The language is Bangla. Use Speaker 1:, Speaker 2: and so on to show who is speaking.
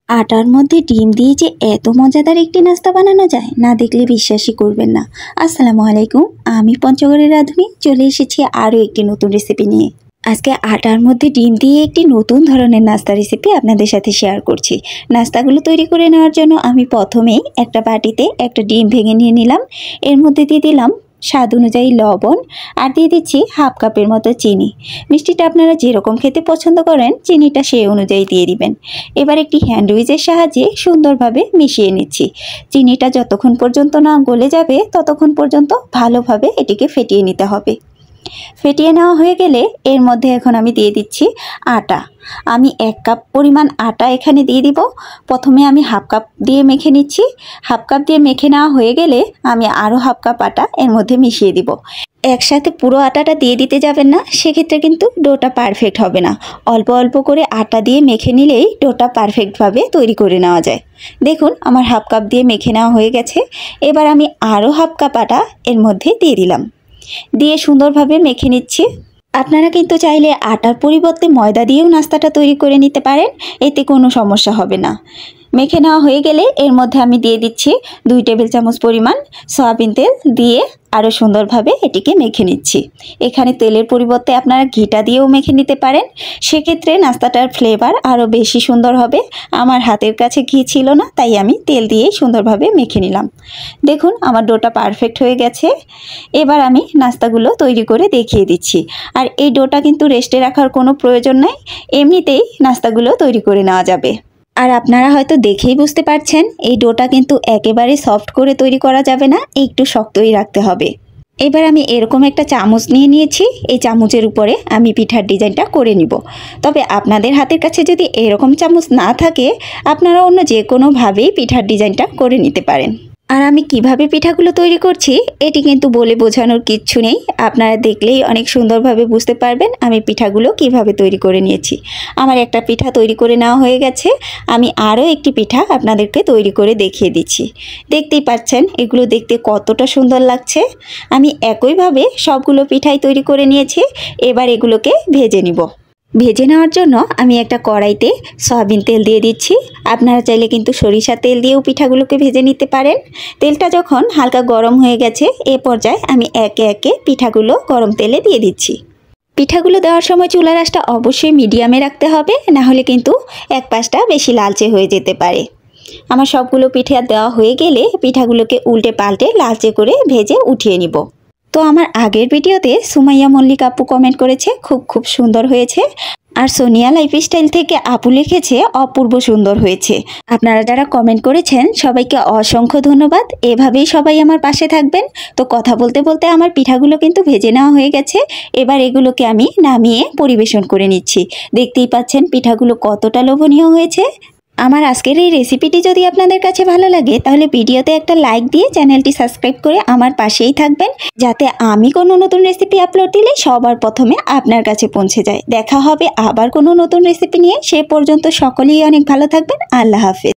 Speaker 1: আটার মধ্যে ডিম দিয়ে যে এত মজাদার একটি নাস্তা বানানো যায়, না দেখলে বিশ্বাসই করবেন না। আসসালামু আলাইকুম, আমি পঞ্চগড়ের রাঁধুনি চলে এসেছি আরও একটি নতুন রেসিপি নিয়ে। আজকে আটার মধ্যে ডিম দিয়ে একটি নতুন ধরনের নাস্তা রেসিপি আপনাদের সাথে শেয়ার করছি। নাস্তাগুলো তৈরি করে নেওয়ার জন্য আমি প্রথমেই একটা বাটিতে একটা ডিম ভেঙে নিয়ে নিলাম। এর মধ্যে দিয়ে দিলাম স্বাদ অনুযায়ী লবণ, আর দিয়ে দিচ্ছি হাফ কাপের মতো চিনি। মিষ্টিটা আপনারা যেরকম খেতে পছন্দ করেন চিনিটা সেই অনুযায়ী দিয়ে দিবেন। এবার একটি হ্যান্ড উইচের সাহায্যে সুন্দরভাবে মিশিয়ে নিচ্ছি। চিনিটা যতক্ষণ পর্যন্ত না গলে যাবে ততক্ষণ পর্যন্ত ভালোভাবে এটিকে ফেটিয়ে নিতে হবে। ফেটিয়ে নেওয়া হয়ে গেলে এর মধ্যে এখন আমি দিয়ে দিচ্ছি আটা। আমি 1 কাপ পরিমাণ আটা এখানে দিয়ে দিব। প্রথমে আমি হাফ কাপ দিয়ে মেখে নিচ্ছি। হাফ কাপ দিয়ে মেখে নেওয়া হয়ে গেলে আমি আরও হাফ কাপ আটা এর মধ্যে মিশিয়ে দিব। একসাথে পুরো আটাটা দিয়ে দিতে যাবেন না, সেক্ষেত্রে কিন্তু ডোটা পারফেক্ট হবে না। অল্প অল্প করে আটা দিয়ে মেখে নিলেই ডোটা পারফেক্টভাবে তৈরি করে নেওয়া যায়। দেখুন আমার হাফ কাপ দিয়ে মেখে নেওয়া হয়ে গেছে। এবার আমি আরও হাফ কাপ আটা এর মধ্যে দিয়ে দিলাম, দিয়ে সুন্দরভাবে মেখে নিচ্ছি। আপনারা কিন্তু চাইলে আটার পরিবর্তে ময়দা দিয়েও নাস্তাটা তৈরি করে নিতে পারেন, এতে কোনো সমস্যা হবে না। মেখে নেওয়া হয়ে গেলে এর মধ্যে আমি দিয়ে দিচ্ছি 2 টেবিল চামচ পরিমাণ সয়াবিন তেল, দিয়ে আরও সুন্দরভাবে এটিকে মেখে নিচ্ছি। এখানে তেলের পরিবর্তে আপনারা ঘিটা দিয়েও মেখে নিতে পারেন, সেক্ষেত্রে নাস্তাটার ফ্লেভার আরও বেশি সুন্দর হবে। আমার হাতের কাছে ঘি ছিল না, তাই আমি তেল দিয়েই সুন্দরভাবে মেখে নিলাম। দেখুন আমার ডোটা পারফেক্ট হয়ে গেছে। এবার আমি নাস্তাগুলো তৈরি করে দেখিয়ে দিচ্ছি। আর এই ডোটা কিন্তু রেস্টে রাখার কোনো প্রয়োজন নাই, এমনিতেই নাস্তাগুলো তৈরি করে নেওয়া যাবে। আর আপনারা হয়তো দেখেই বুঝতে পারছেন এই ডোটা কিন্তু একেবারে সফট করে তৈরি করা যাবে না, একটু শক্তই রাখতে হবে। এবার আমি এরকম একটা চামচ নিয়ে নিয়েছি। এই চামচের উপরে আমি পিঠার ডিজাইনটা করে নিব। তবে আপনাদের হাতের কাছে যদি এরকম চামচ না থাকে, আপনারা অন্য যে কোনোভাবেই পিঠার ডিজাইনটা করে নিতে পারেন। আর আমি কিভাবে পিঠাগুলো তৈরি করছি এটি কিন্তু বলে বোঝানোর কিচ্ছু নেই, আপনারা দেখলেই অনেক সুন্দরভাবে বুঝতে পারবেন আমি পিঠাগুলো কিভাবে তৈরি করে নিয়েছি। আমার একটা পিঠা তৈরি করে নেওয়া হয়ে গেছে, আমি আরও একটি পিঠা আপনাদেরকে তৈরি করে দেখিয়ে দিচ্ছি। দেখতেই পাচ্ছেন এগুলো দেখতে কতটা সুন্দর লাগছে। আমি একইভাবে সবগুলো পিঠাই তৈরি করে নিয়েছি। এবার এগুলোকে ভেজে নিব। ভেজে নেওয়ার জন্য আমি একটা কড়াইতে সয়াবিন তেল দিয়ে দিচ্ছি। আপনারা চাইলে কিন্তু সরিষা তেল দিয়েও পিঠাগুলোকে ভেজে নিতে পারেন। তেলটা যখন হালকা গরম হয়ে গেছে এ পর্যায়ে আমি একে একে পিঠাগুলো গরম তেলে দিয়ে দিচ্ছি। পিঠাগুলো দেওয়ার সময় চুলার আঁচটা অবশ্যই মিডিয়ামে রাখতে হবে, না হলে কিন্তু এক পাশটা বেশি লালচে হয়ে যেতে পারে। আমার সবগুলো পিঠা দেওয়া হয়ে গেলে পিঠাগুলোকে উল্টে পাল্টে লালচে করে ভেজে উঠিয়ে নিব। তো আমার আগের ভিডিওতে সুমাইয়া মল্লিক আপু কমেন্ট করেছে খুব সুন্দর হয়েছে, আর সোনিয়া লাইফস্টাইল থেকে আপু লিখেছে অপূর্ব সুন্দর হয়েছে। আপনারা যারা কমেন্ট করেছেন সবাইকে অসংখ্য ধন্যবাদ। এভাবেই সবাই আমার পাশে থাকবেন। তো কথা বলতে বলতে আমার পিঠাগুলো কিন্তু ভেজে নেওয়া হয়ে গেছে। এবার এগুলোকে আমি নামিয়ে পরিবেশন করে নিচ্ছি। দেখতেই পাচ্ছেন পিঠাগুলো কতটা লোভনীয় হয়েছে। আমার আজকের এই রেসিপিটি যদি আপনাদের কাছে ভালো লাগে তাহলে ভিডিওতে একটা লাইক দিয়ে চ্যানেলটি সাবস্ক্রাইব করে আমার পাশেই থাকবেন, যাতে আমি কোনো নতুন রেসিপি আপলোড দিলে সবার প্রথমে আপনার কাছে পৌঁছে যায়। দেখা হবে আবার কোনো নতুন রেসিপি নিয়ে, সে পর্যন্ত সকলেই অনেক ভালো থাকবেন। আল্লাহ হাফেজ।